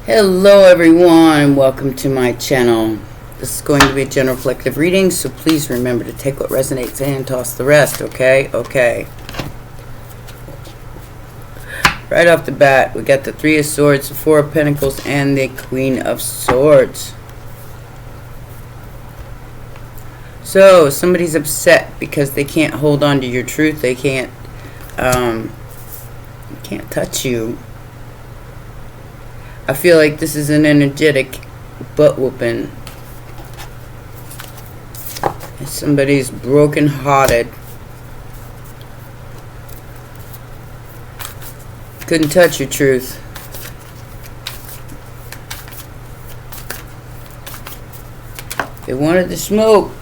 Hello everyone, welcome to my channel. This is going to be a general collective reading, so please remember to take what resonates and toss the rest, okay? Okay. Right off the bat, we got the Three of Swords, the Four of Pentacles, and the Queen of Swords. So, somebody's upset because they can't hold on to your truth. They can't touch you. I feel like this is an energetic butt whooping. Somebody's broken hearted. Couldn't touch your truth. They wanted the smoke.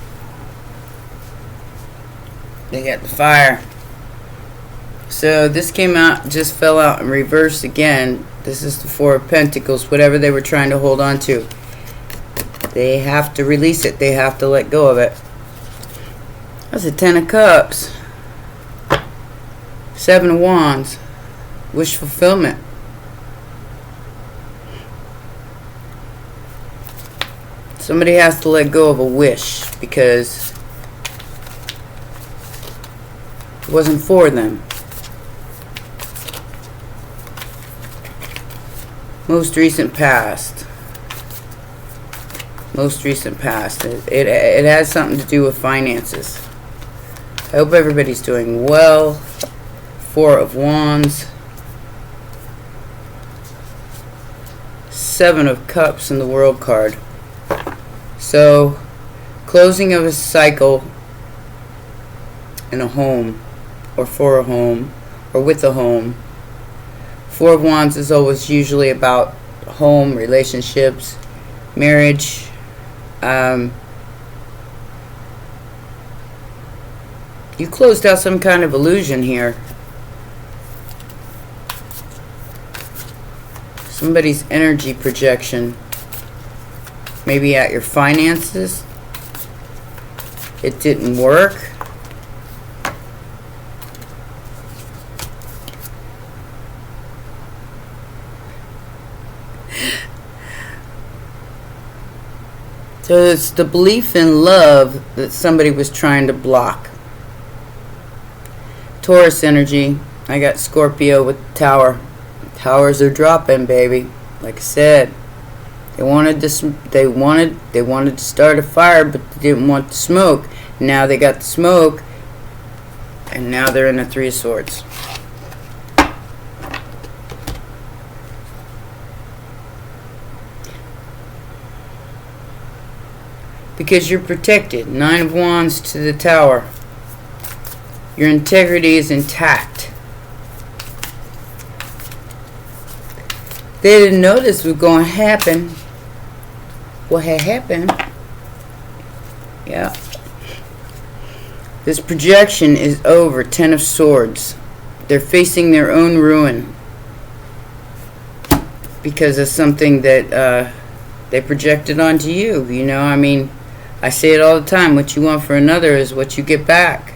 They got the fire. So this came out, just fell out in reverse again. This is the Four of Pentacles, whatever they were trying to hold on to. They have to release it. They have to let go of it. That's a Ten of Cups. Seven of Wands. Wish fulfillment. Somebody has to let go of a wish because it wasn't for them. Most recent past. Most recent past. It has something to do with finances. I hope everybody's doing well. Four of Wands. Seven of Cups in the World card. So, closing of a cycle in a home, or for a home, or with a home. Four of Wands is always usually about home, relationships, marriage. You closed out some kind of illusion here. Somebody's energy projection. Maybe at your finances. It didn't work. So it's the belief in love that somebody was trying to block. Taurus energy. I got Scorpio with the Tower. Towers are dropping, baby. Like I said, they wanted this. They wanted to start a fire, but they didn't want the smoke. Now they got the smoke, and now they're in the Three of Swords. Because you're protected. Nine of Wands to the Tower. Your integrity is intact. They didn't know this was going to happen. What had happened? Yeah. This projection is over. Ten of Swords. They're facing their own ruin. Because of something that they projected onto you. You know, I mean, I say it all the time. What you want for another is what you get back.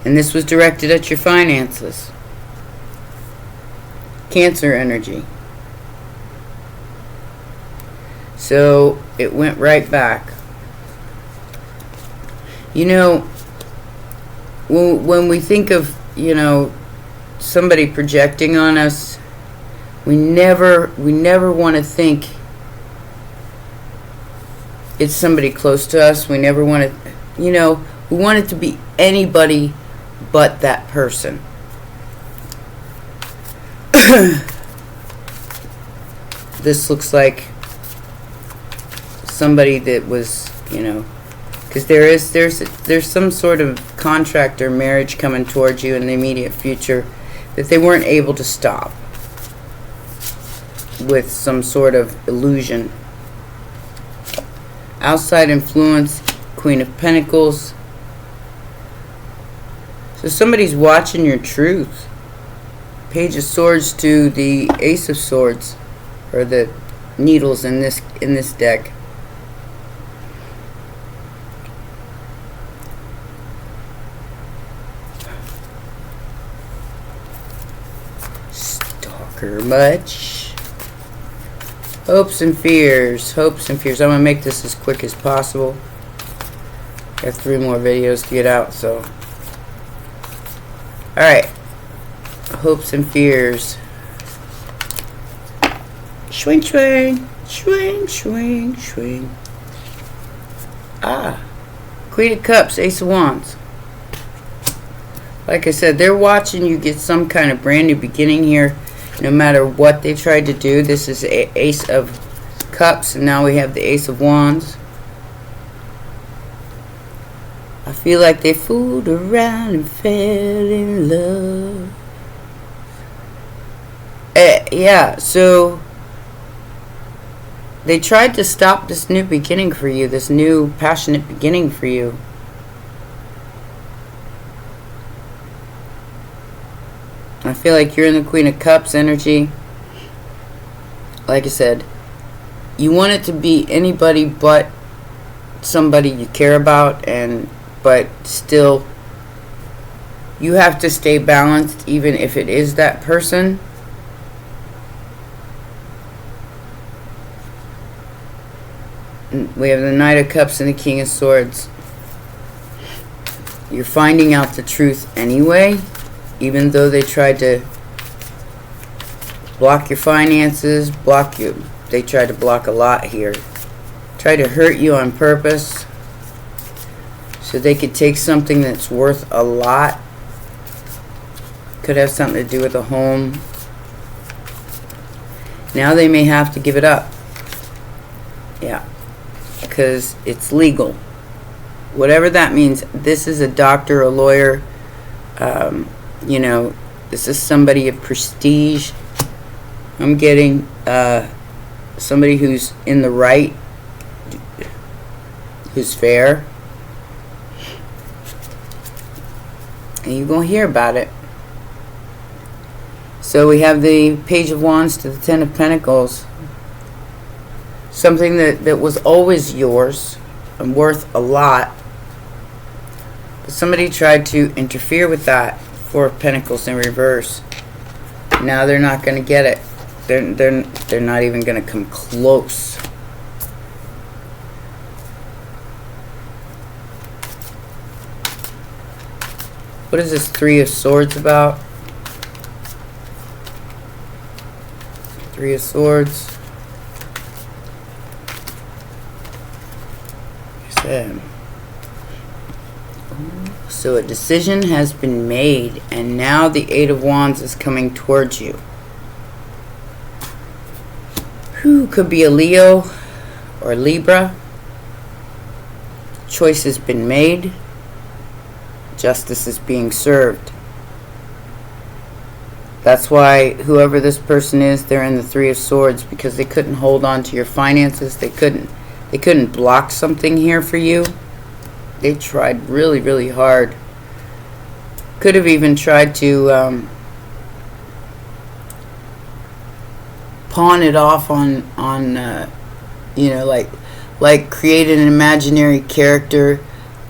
And this was directed at your finances. Cancer energy. So it went right back. You know, when we think of, you know, somebody projecting on us, we never want to think it's somebody close to us. We never want to, you know, we want it to be anybody but that person. This looks like somebody that was, you know, because there's some sort of contract or marriage coming towards you in the immediate future that they weren't able to stop with some sort of illusion. Outside influence, Queen of Pentacles. So somebody's watching your truth. Page of Swords to the Ace of Swords, or the needles in this deck. Stalker much? Hopes and fears. Hopes and fears. I'm going to make this as quick as possible. Got 3 more videos to get out, so. Alright. Hopes and fears. Swing, swing. Swing, swing, swing. Ah. Queen of Cups, Ace of Wands. Like I said, they're watching you get some kind of brand new beginning here. No matter what they tried to do. This is Ace of Cups, and now we have the Ace of Wands. I feel like they fooled around and fell in love. Yeah, so they tried to stop this new beginning for you, this new passionate beginning for you. I feel like you're in the Queen of Cups energy. Like I said, you want it to be anybody but somebody you care about, but still you have to stay balanced even if it is that person. We have the Knight of Cups and the King of Swords. You're finding out the truth anyway. Even though they tried to block your finances, they tried to block a lot here. Tried to hurt you on purpose so they could take something that's worth a lot. Could have something to do with a home. Now they may have to give it up. Yeah, because it's legal. Whatever that means. This is a doctor, a lawyer, you know, this is somebody of prestige. I'm getting somebody who's in the right, who's fair. And you're going to hear about it. So we have the Page of Wands to the Ten of Pentacles. Something that was always yours and worth a lot. But somebody tried to interfere with that. 4 of Pentacles in reverse. Now they're not going to get it. They're not even going to come close. What is this 3 of Swords about? 3 of Swords. So a decision has been made, and now the 8 of Wands is coming towards you. Who could be a Leo or Libra? Choice has been made. Justice is being served. That's why whoever this person is, they're in the 3 of Swords, because they couldn't hold on to your finances. They couldn't block something here for you. They tried really, really hard. Could have even tried to pawn it off on you know, like create an imaginary character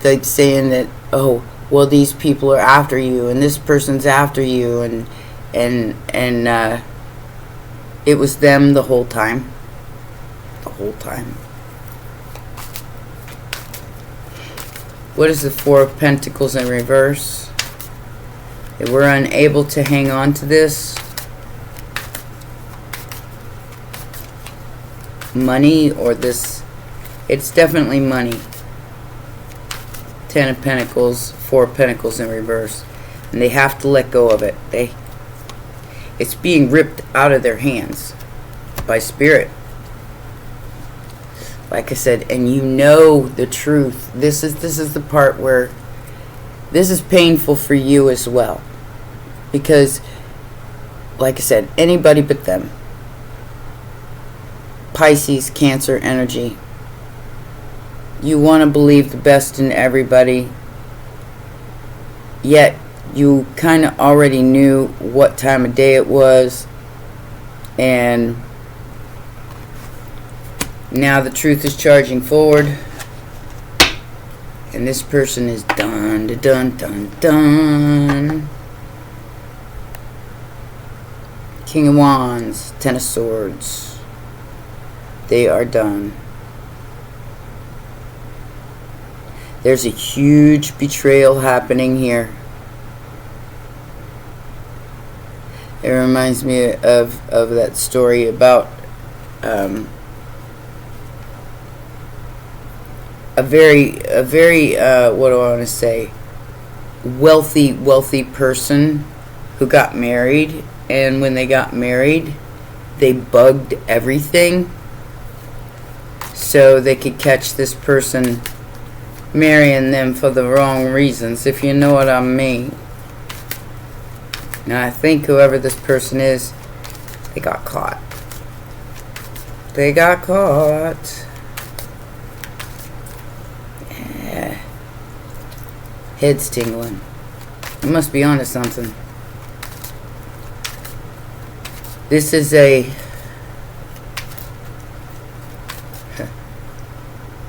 that's saying that, oh, well, these people are after you and this person's after you, and it was them the whole time. The whole time. What is the 4 of Pentacles in reverse? They were unable to hang on to this. Money, or this, it's definitely money. 10 of Pentacles, 4 of Pentacles in reverse. And they have to let go of it. It's being ripped out of their hands by spirit. Like I said, and you know the truth. This is the part where this is painful for you as well. Because, like I said, anybody but them. Pisces, Cancer energy. You want to believe the best in everybody. Yet, you kind of already knew what time of day it was. And now the truth is charging forward. And this person is done, done, done, done. King of Wands, 10 of Swords. They are done. There's a huge betrayal happening here. It reminds me of that story about a very what do I want to say, wealthy person who got married, and when they got married, they bugged everything so they could catch this person marrying them for the wrong reasons, if you know what I mean. Now I think whoever this person is, they got caught. They got caught. Yeah. Head's tingling. You must be onto something. This is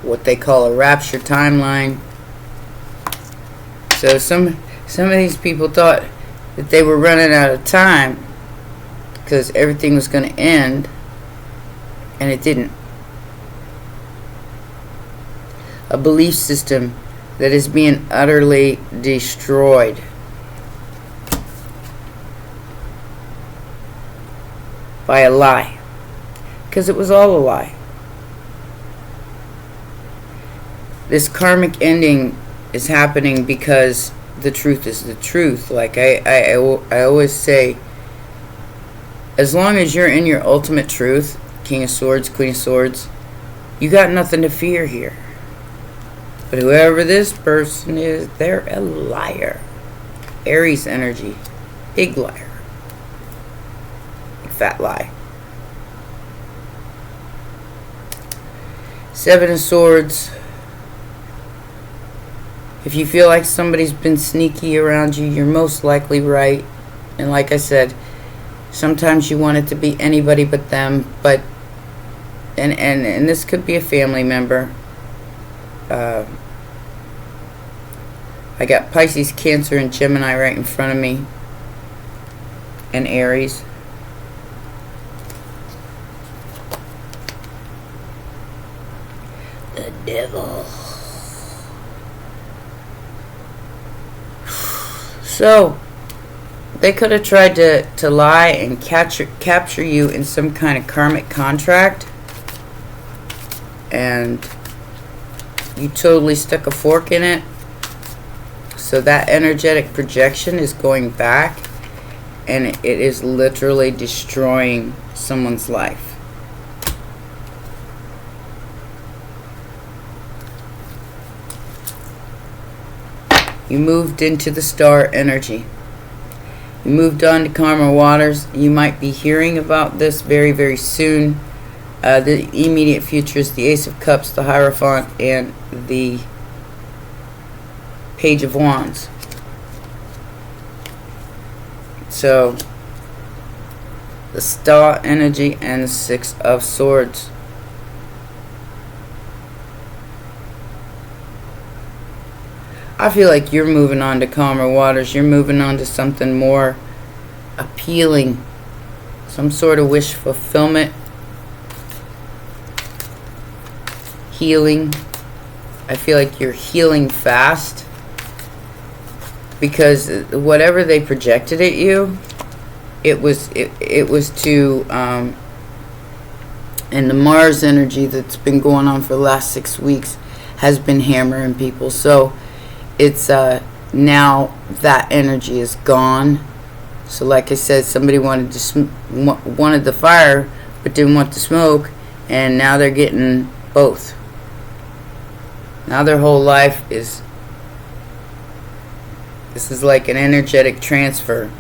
what they call a rapture timeline. So some of these people thought that they were running out of time because everything was going to end, and it didn't. A belief system that is being utterly destroyed by a lie, because it was all a lie. This karmic ending is happening because the truth is the truth. Like I always say, as long as you're in your ultimate truth, King of Swords, Queen of Swords, you got nothing to fear here. But whoever this person is, they're a liar. Aries energy. Big liar. Fat lie. Seven of Swords. If you feel like somebody's been sneaky around you, you're most likely right. And like I said, sometimes you want it to be anybody but them. But and this could be a family member. I got Pisces, Cancer, and Gemini right in front of me. And Aries. The devil. So, they could have tried to lie and capture you in some kind of karmic contract. And you totally stuck a fork in it. So that energetic projection is going back. And it is literally destroying someone's life. You moved into the star energy. You moved on to karma waters. You might be hearing about this very, very soon. The immediate future is the Ace of Cups, the Hierophant, and the Page of Wands. So, the Star energy and the Six of Swords. I feel like you're moving on to calmer waters. You're moving on to something more appealing. Some sort of wish fulfillment. Healing. I feel like you're healing fast. Because whatever they projected at you, it was to and the Mars energy that's been going on for the last 6 weeks has been hammering people. So it's now that energy is gone. So like I said, somebody wanted the fire but didn't want the smoke, and now they're getting both. Now their whole life is, this is like an energetic transfer.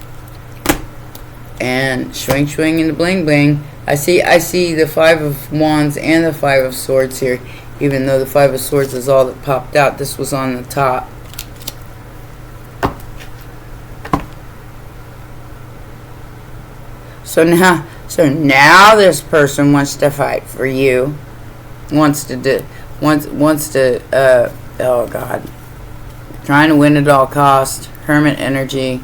And swing swing and the bling bling. I see the Five of Wands and the Five of Swords here, even though the Five of Swords is all that popped out. This was on the top. So now this person wants to fight for you. Wants to oh God. Trying to win at all cost. Hermit energy.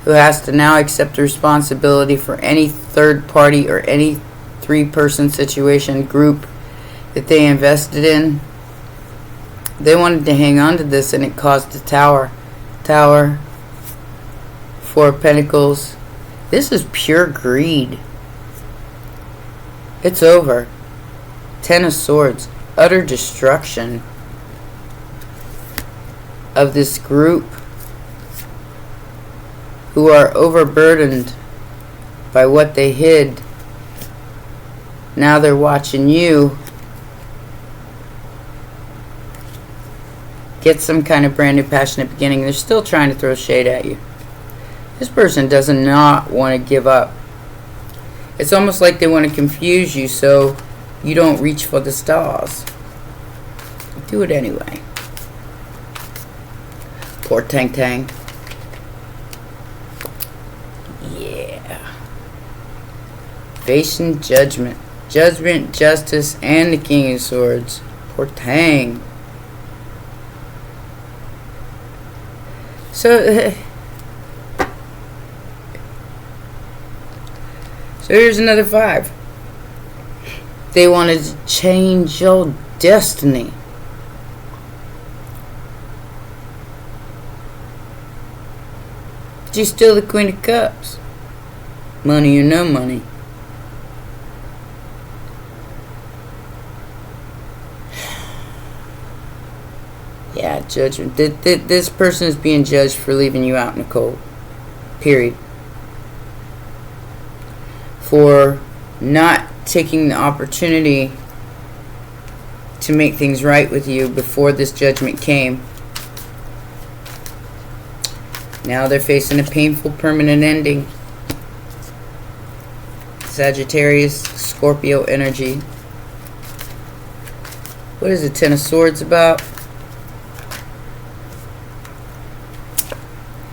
Who has to now accept responsibility for any third party or any 3-person situation group that they invested in. They wanted to hang on to this, and it caused the Tower. 4 of Pentacles. This is pure greed. It's over. 10 of Swords. Utter destruction of this group who are overburdened by what they hid. Now they're watching you get some kind of brand new passionate beginning. They're still trying to throw shade at you. This person does not want to give up. It's almost like they want to confuse you so you don't reach for the stars. Do it anyway. Poor Tang Tang. Yeah. Facing judgment. Judgment, justice, and the King of Swords. Poor Tang. So here's another 5. They wanted to change your destiny. Did you steal the Queen of Cups? Money or no money? Yeah, judgment. This person is being judged for leaving you out in the cold. Period. For not taking the opportunity to make things right with you before this judgment came. Now they're facing a painful permanent ending. Sagittarius, Scorpio energy. What is the 10 of Swords about?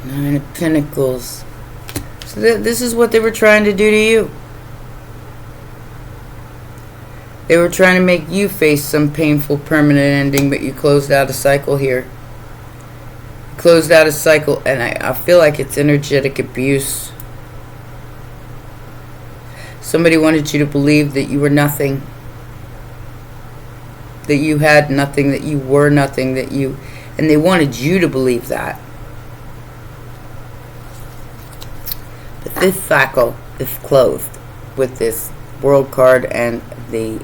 9 of Pentacles. So this is what they were trying to do to you. They were trying to make you face some painful permanent ending, but you closed out a cycle here. Closed out a cycle, and I feel like it's energetic abuse. Somebody wanted you to believe that you were nothing. That you had nothing, that you were nothing, and they wanted you to believe that. But this cycle is closed with this World card and the...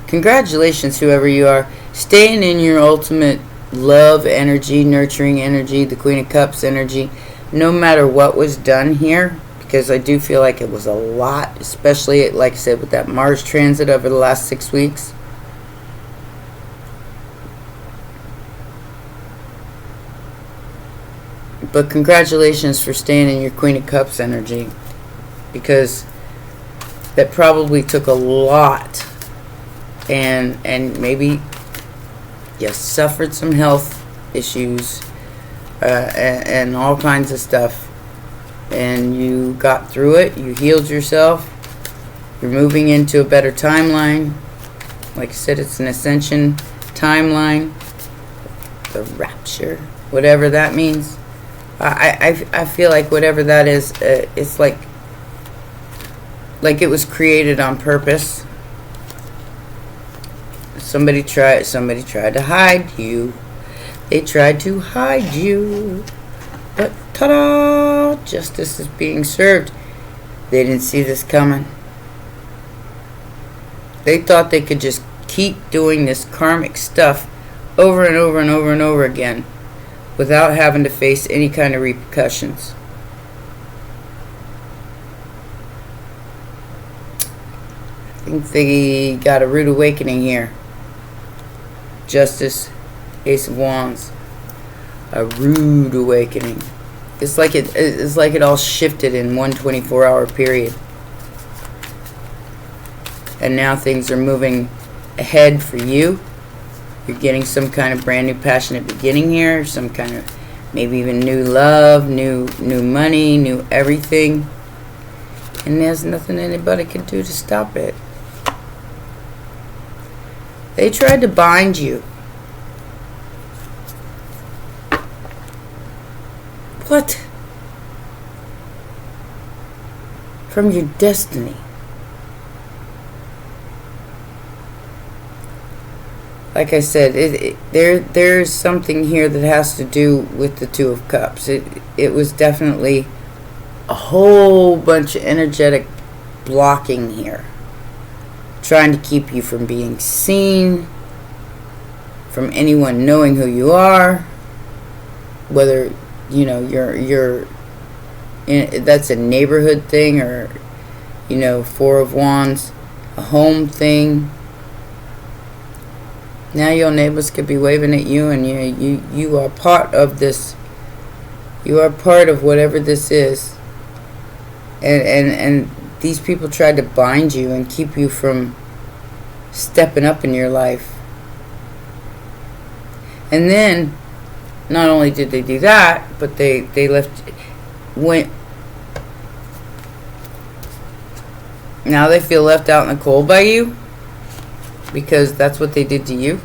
Congratulations, whoever you are. Staying in your ultimate love energy, nurturing energy, the Queen of Cups energy, no matter what was done here, because I do feel like it was a lot, especially, like I said, with that Mars transit over the last 6 weeks. But congratulations for staying in your Queen of Cups energy, because that probably took a lot, and maybe you suffered some health issues and all kinds of stuff, and you got through it. You healed yourself. You're moving into a better timeline. Like I said, it's an ascension timeline, the rapture, whatever that means. I feel like whatever that is, it's like it was created on purpose. Somebody tried to hide you. They tried to hide you. But ta-da! Justice is being served. They didn't see this coming. They thought they could just keep doing this karmic stuff over and over and over and over again without having to face any kind of repercussions. I think they got a rude awakening here. Justice, Ace of Wands, a rude awakening. It's like it all shifted in one 24-hour period, and now things are moving ahead for you. You're getting some kind of brand new passionate beginning here, some kind of maybe even new love, new money, new everything, and there's nothing anybody can do to stop it. They tried to bind you. What? from your destiny. Like I said, there's something here that has to do with the Two of Cups. It was definitely a whole bunch of energetic blocking here, trying to keep you from being seen, from anyone knowing who you are, whether you're that's a neighborhood thing, or Four of Wands, a home thing. Now your neighbors could be waving at you, and you are part of this. You are part of whatever this is. And these people tried to bind you and keep you from stepping up in your life. And then, not only did they do that, but they now they feel left out in the cold by you, because that's what they did to you.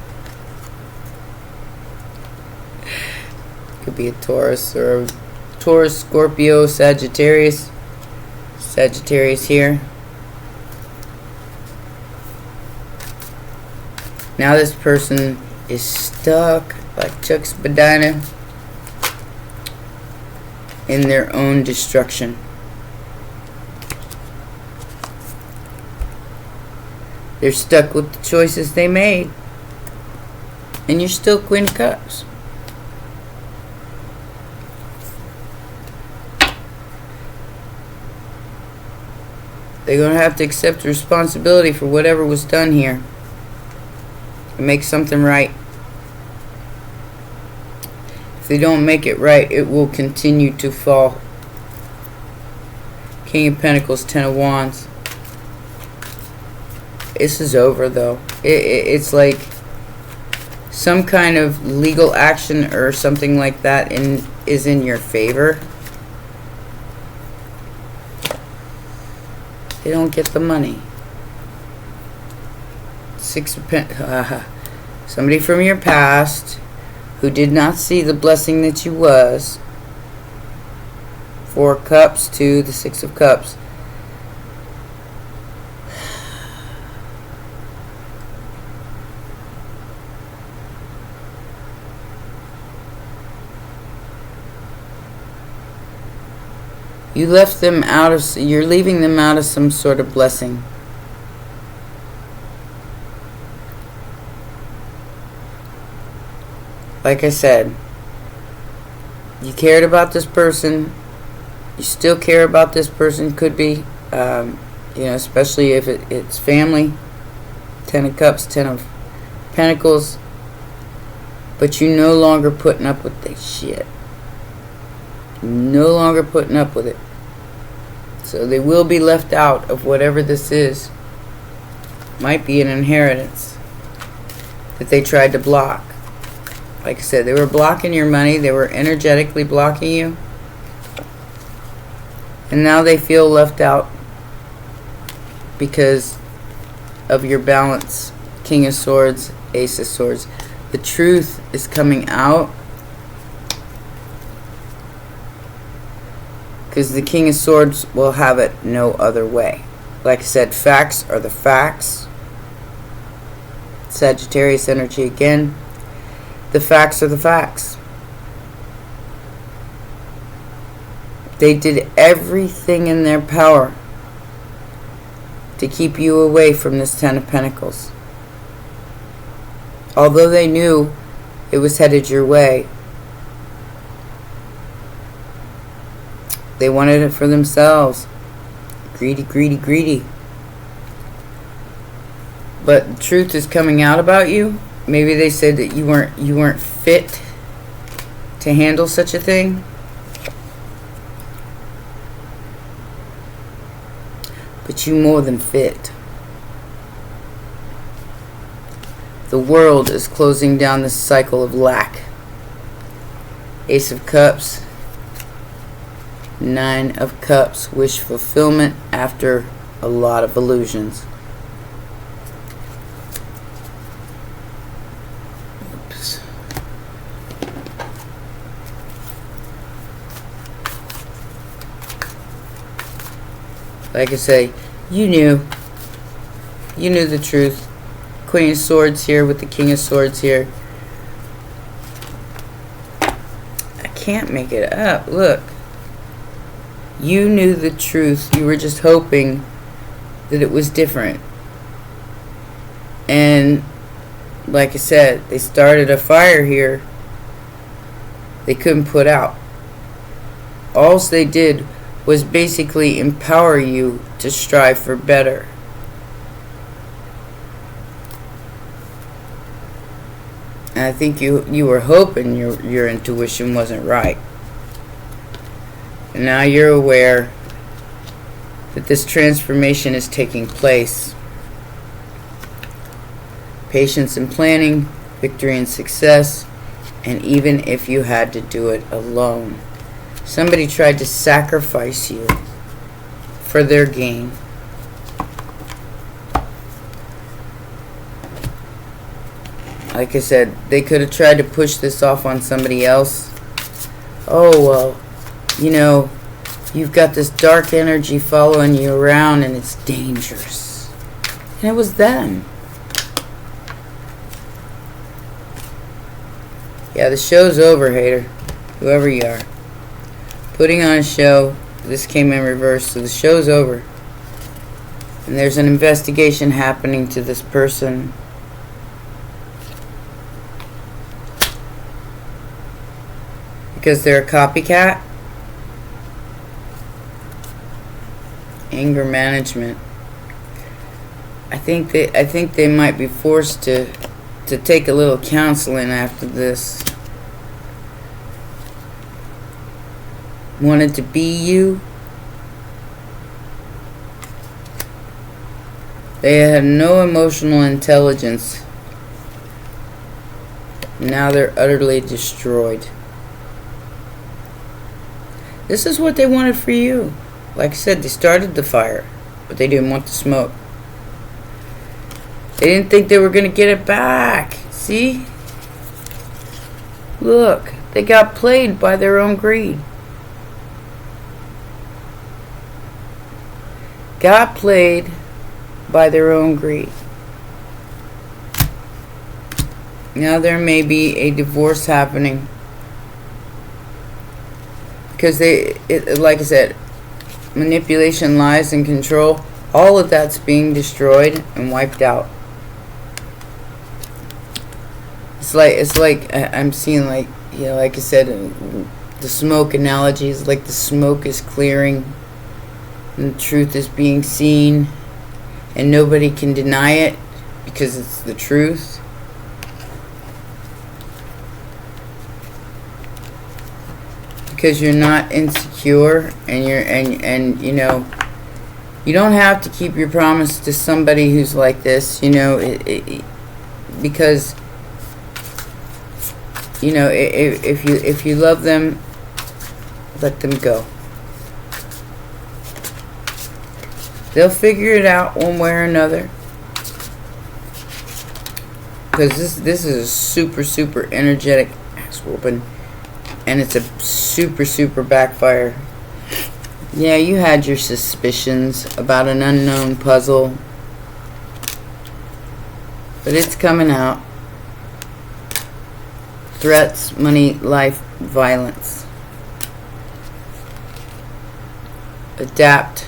Could be a Taurus, or a Taurus, Scorpio, Sagittarius. Sagittarius here. Now this person is stuck like Chuck's Badina in their own destruction. They're stuck with the choices they made. And you're still Queen of Cups. They're going to have to accept responsibility for whatever was done here and make something right. If they don't make it right, it will continue to fall. King of Pentacles, Ten of Wands. This is over, though. It's like some kind of legal action or something like that is in your favor. They don't get the money. Six of Pentacles. Somebody from your past who did not see the blessing that you was. Four of Cups to the Six of Cups. You left them out of, you're leaving them out of some sort of blessing. Like I said, you cared about this person. You still care about this person. Could be, especially if it's family. Ten of Cups, Ten of Pentacles. But you're no longer putting up with this shit. No longer putting up with it. So they will be left out of whatever this is. Might be an inheritance that they tried to block. Like I said, they were blocking your money. They were energetically blocking you. And now they feel left out because of your balance. King of Swords, Ace of Swords. The truth is coming out. Because the King of Swords will have it no other way. Like I said, facts are the facts. Sagittarius energy again. The facts are the facts. They did everything in their power to keep you away from this Ten of Pentacles. Although they knew it was headed your way, they wanted it for themselves. Greedy, greedy, greedy. But the truth is coming out about you. Maybe they said that you weren't fit to handle such a thing. But you more than fit. The world is closing down this cycle of lack. Ace of Cups. Nine of Cups, wish fulfillment after a lot of illusions. Oops. Like I say, you knew the truth. Queen of Swords here with the King of Swords here. I can't make it up. Look. You knew the truth. You were just hoping that it was different. And like I said, they started a fire here they couldn't put out. All they did was basically empower you to strive for better. And I think you were hoping your intuition wasn't right. And now you're aware that this transformation is taking place. Patience and planning, victory and success, and even if you had to do it alone. Somebody tried to sacrifice you for their gain. Like I said, they could have tried to push this off on somebody else. Oh, well, you know, you've got this dark energy following you around and it's dangerous. And it was them. Yeah, the show's over, hater. Whoever you are. Putting on a show. This came in reverse, so the show's over. And there's an investigation happening to this person. Because they're a copycat. Anger management. I think they might be forced to take a little counseling after this. Wanted to be you. They had no emotional intelligence. Now they're utterly destroyed. This is what they wanted for you. Like I said, they started the fire, but they didn't want the smoke. They didn't think they were going to get it back. See? Look, they got played by their own greed. Got played by their own greed. Now there may be a divorce happening. Because like I said, manipulation, lies, and control, all of that's being destroyed and wiped out. It's like I'm seeing, like, you know, like I said, the smoke analogy is like the smoke is clearing and the truth is being seen and nobody can deny it because it's the truth. Because you're not insecure and you know, you don't have to keep your promise to somebody who's like this, you know, because, you know, if you love them, let them go. They'll figure it out one way or another. Because this is a super energetic ass whooping. And it's a super backfire. Yeah, you had your suspicions about an unknown puzzle. But it's coming out. Threats, money, life, violence. Adapt.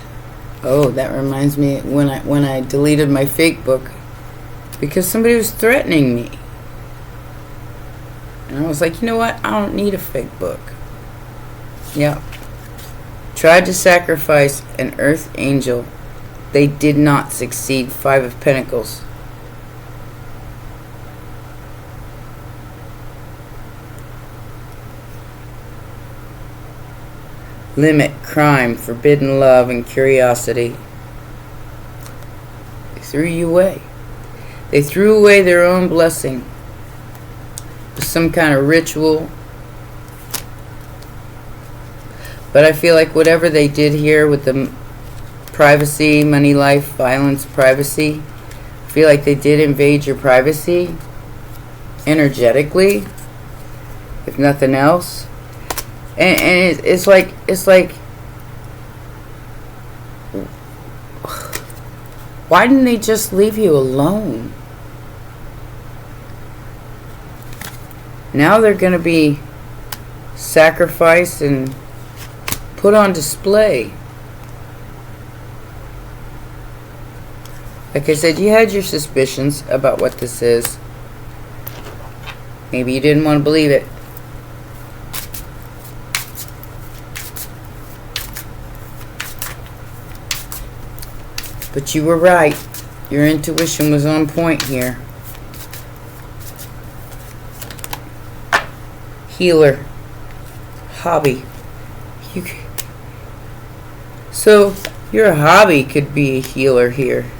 Oh, that reminds me when I deleted my fake book because somebody was threatening me. And I was like, you know what? I don't need a fake book. Yeah. Tried to sacrifice an earth angel. They did not succeed. 5 of Pentacles. Limit, crime, forbidden love, and curiosity. They threw you away. They threw away their own blessing. Some kind of ritual. But I feel like whatever they did here with the privacy, money, life, violence, privacy, I feel like they did invade your privacy energetically, if nothing else. And it's like Why didn't they just leave you alone? Now they're going to be sacrificed and put on display. Like I said, you had your suspicions about what this is. Maybe you didn't want to believe it. But you were right. Your intuition was on point here. Healer. Hobby. So, your hobby could be a healer here.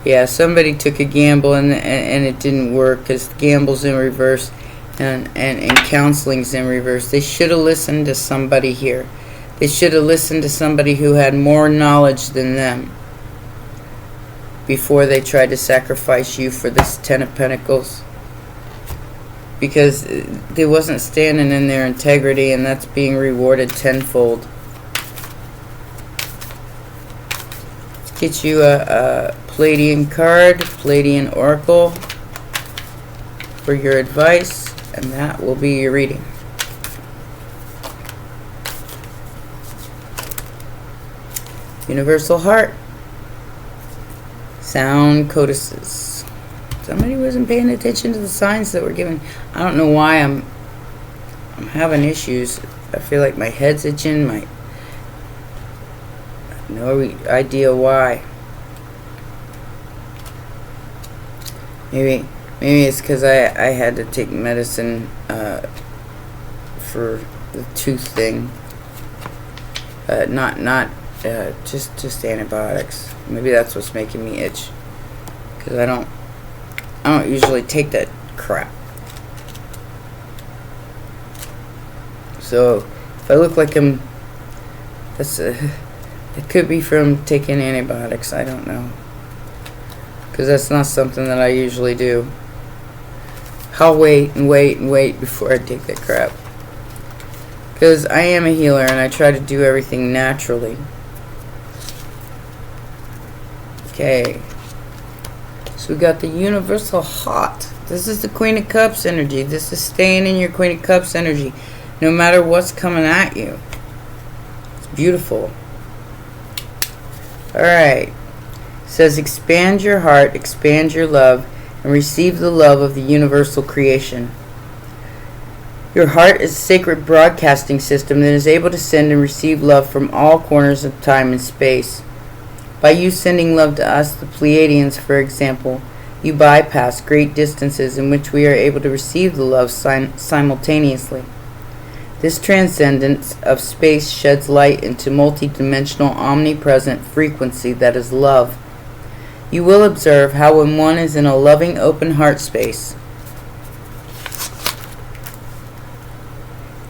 Yeah, somebody took a gamble and it didn't work because gamble's in reverse and counseling's in reverse. They should have listened to somebody here. They should have listened to somebody who had more knowledge than them before they tried to sacrifice you for this Ten of Pentacles. Because they wasn't standing in their integrity, and that's being rewarded tenfold. Let's get you a Palladian card, Palladian Oracle, for your advice, and that will be your reading. Universal Heart. Sound codices. Somebody wasn't paying attention to the signs that were given. I don't know why I'm having issues. I feel like my head's itching. No idea why. Maybe it's because I had to take medicine for the tooth thing. Just antibiotics. Maybe that's what's making me itch. Because I don't usually take that crap. So if I look like it could be from taking antibiotics. I don't know. Because that's not something that I usually do. I'll wait before I take that crap. Because I am a healer and I try to do everything naturally. Okay. So we got the Universal Heart. This is the Queen of Cups energy. This is staying in your Queen of Cups energy. No matter what's coming at you. It's beautiful. Alright. It says expand your heart, expand your love, and receive the love of the universal creation. Your heart is a sacred broadcasting system that is able to send and receive love from all corners of time and space. By you sending love to us, the Pleiadians, for example, you bypass great distances in which we are able to receive the love simultaneously. This transcendence of space sheds light into multidimensional, omnipresent frequency that is love. You will observe how when one is in a loving, open heart space,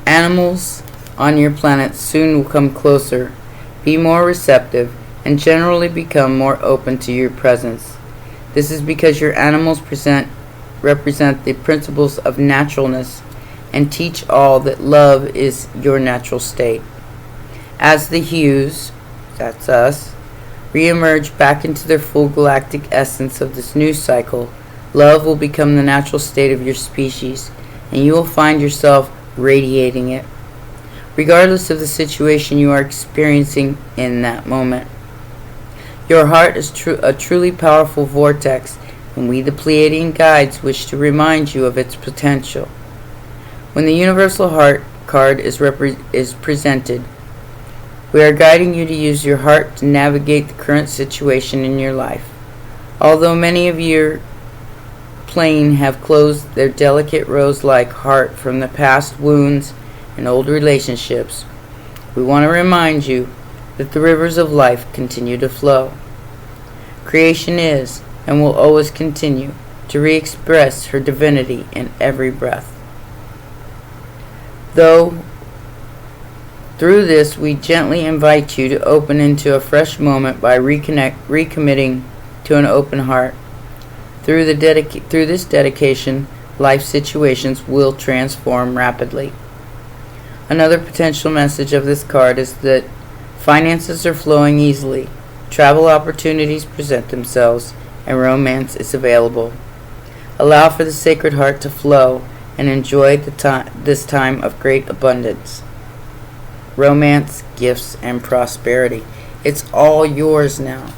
animals on your planet soon will come closer, be more receptive, and generally become more open to your presence. This is because your animals represent the principles of naturalness and teach all that love is your natural state. As the hues, that's us, re-emerge back into their full galactic essence of this new cycle, love will become the natural state of your species, and you will find yourself radiating it, regardless of the situation you are experiencing in that moment. Your heart is a truly powerful vortex, and we, the Pleiadian guides, wish to remind you of its potential. When the Universal Heart card is presented, we are guiding you to use your heart to navigate the current situation in your life. Although many of your plane have closed their delicate rose-like heart from the past wounds and old relationships, we want to remind you that the rivers of life continue to flow. Creation is and will always continue to re-express her divinity in every breath. Though through this we gently invite you to open into a fresh moment by recommitting to an open heart. Through this dedication, life situations will transform rapidly. Another potential message of this card is that finances are flowing easily. Travel opportunities present themselves, and romance is available. Allow for the Sacred Heart to flow and enjoy this time of great abundance. Romance, gifts, and prosperity. It's all yours now.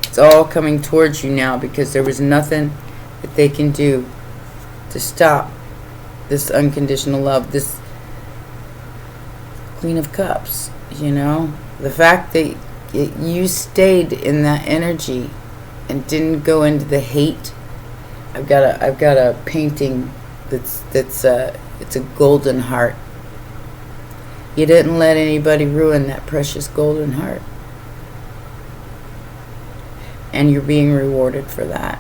It's all coming towards you now because there was nothing that they can do to stop this unconditional love, this Queen of Cups, you know? The fact that you stayed in that energy and didn't go into the hate. I've got a painting that's it's a golden heart. You didn't let anybody ruin that precious golden heart. And you're being rewarded for that.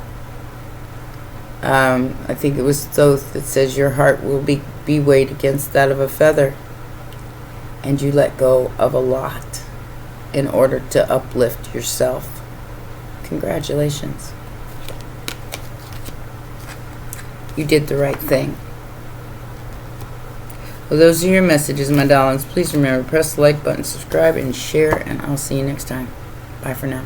I think it was Thoth that says your heart will be weighed against that of a feather. And you let go of a lot in order to uplift yourself. Congratulations. You did the right thing. Well, those are your messages, my darlings. Please remember, press the like button, subscribe, and share, and I'll see you next time. Bye for now.